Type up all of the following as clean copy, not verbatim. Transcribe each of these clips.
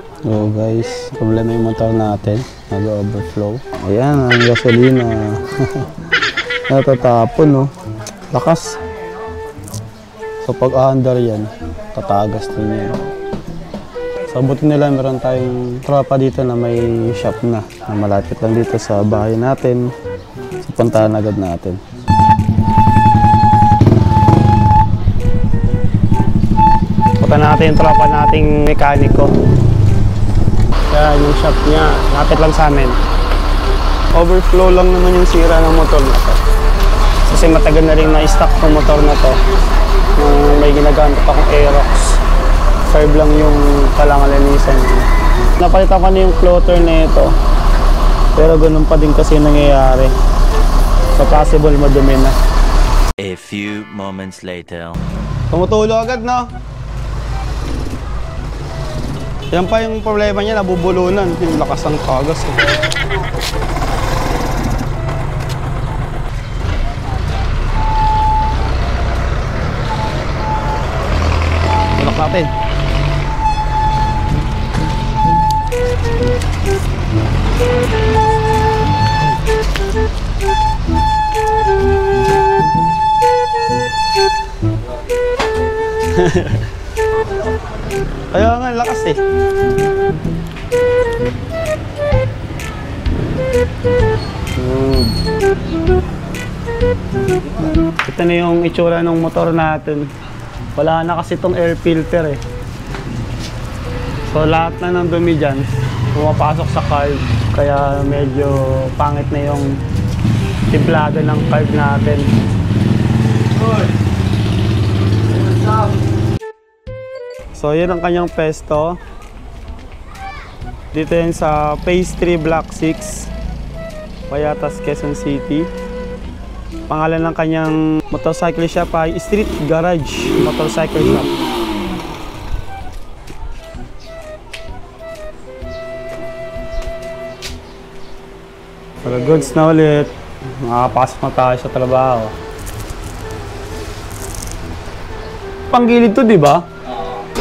So guys, problema yung motor natin, nag-overflow. Ayan, ang gasolina. Natatapon, no? Lakas. So pag aandar yan, tatagas din yan. So buti nila meron tayong tropa dito na may shop na malapit lang dito sa bahay natin. So puntahan agad natin. Punta natin yung tropa nating mekaniko. Kaya yung shop niya, lapit lang sa amin. Overflow lang naman yung sira ng motor na to. Kasi matagal na rin na-stock ng motor na to. Yung may ginagamit akong Aerox. Serve lang yung kalangalanisan niya. Napalitan ko na yung floater na ito. Pero ganun pa din kasi nangyayari. So possible madumi na. A few moments later. Tumutulo agad, no? Yan pa yung problema niya, nabubulunan. Yung lakas ng tagas. Tulak natin. Kaya nga, lakas eh. Ito na yung itsura ng motor natin. Wala na kasi itong air filter eh. So lahat na ng dumi dyan pumapasok sa carb. Kaya medyo pangit na yung timplado ng carb natin. So yun ang kanyang pesto. Dito yan sa Phase 3 Block 6, Payatas, Quezon City. Pangalan ng kanyang motorcycle shop ay Street Garage Motorcycle Shop. Pero goods na ulit. Makakapasok na tayo sa trabaho. Panggilid to, di ba?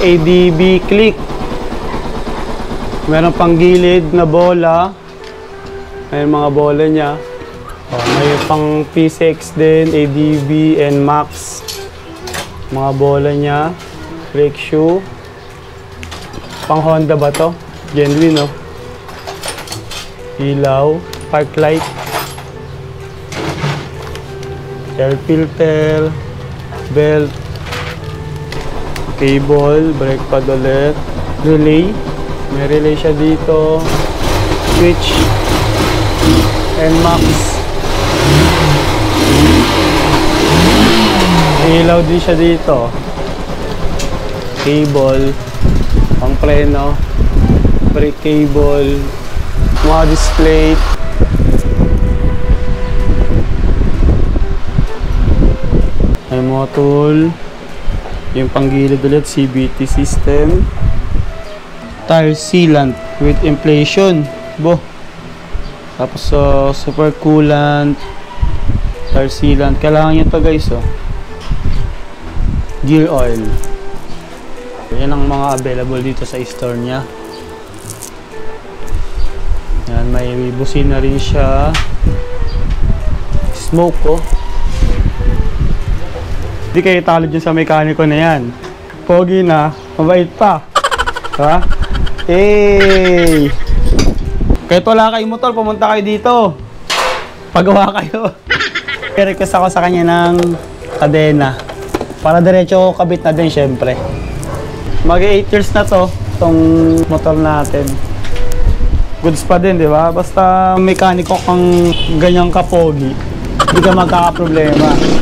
ADB click. Meron pang gilid na bola. May mga bola niya. May pang P6 din, ADB and Max. Mga bola niya. Brake shoe. Pang Honda ba to? Genuine, no? Ilaw. Park light. Air filter. Belt. Cable, brake pad ulit, relay, may relay siya dito, switch, and max. Ilaw din siya dito, cable, pang preno, brake cable, mga display. May mga tool. Yung panggilid ulit, CVT system. Tire sealant with inflation. Tapos super coolant. Tire sealant. Kailangan nyo to guys. Gear oil. Yan ang mga available dito sa store nya. Yan, may busina rin siya. Smoke ko. Hindi kayo talo dyan sa mekaniko na yan. Pogi na, mabait pa. Ha? Hey! Kahit wala kayong motor, pumunta kayo dito. Pagawa kayo. I-request ako sa kanya ng kadena. Para diretso kabit na din syempre. Mag-8 years na to, itong motor natin. Goods pa din, di ba? Basta mekaniko kang ganyang kapogi, hindi ka magkakaproblema.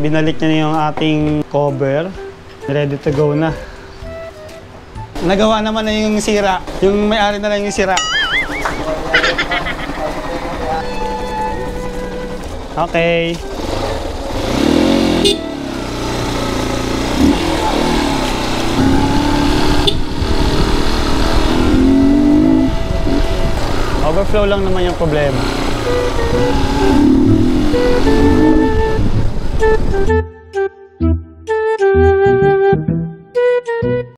Binalik niya na yung ating cover. Ready to go na. Nagawa naman na yung sira. Yung may-ari na lang yung sira. Okay. Overflow lang naman yung problema.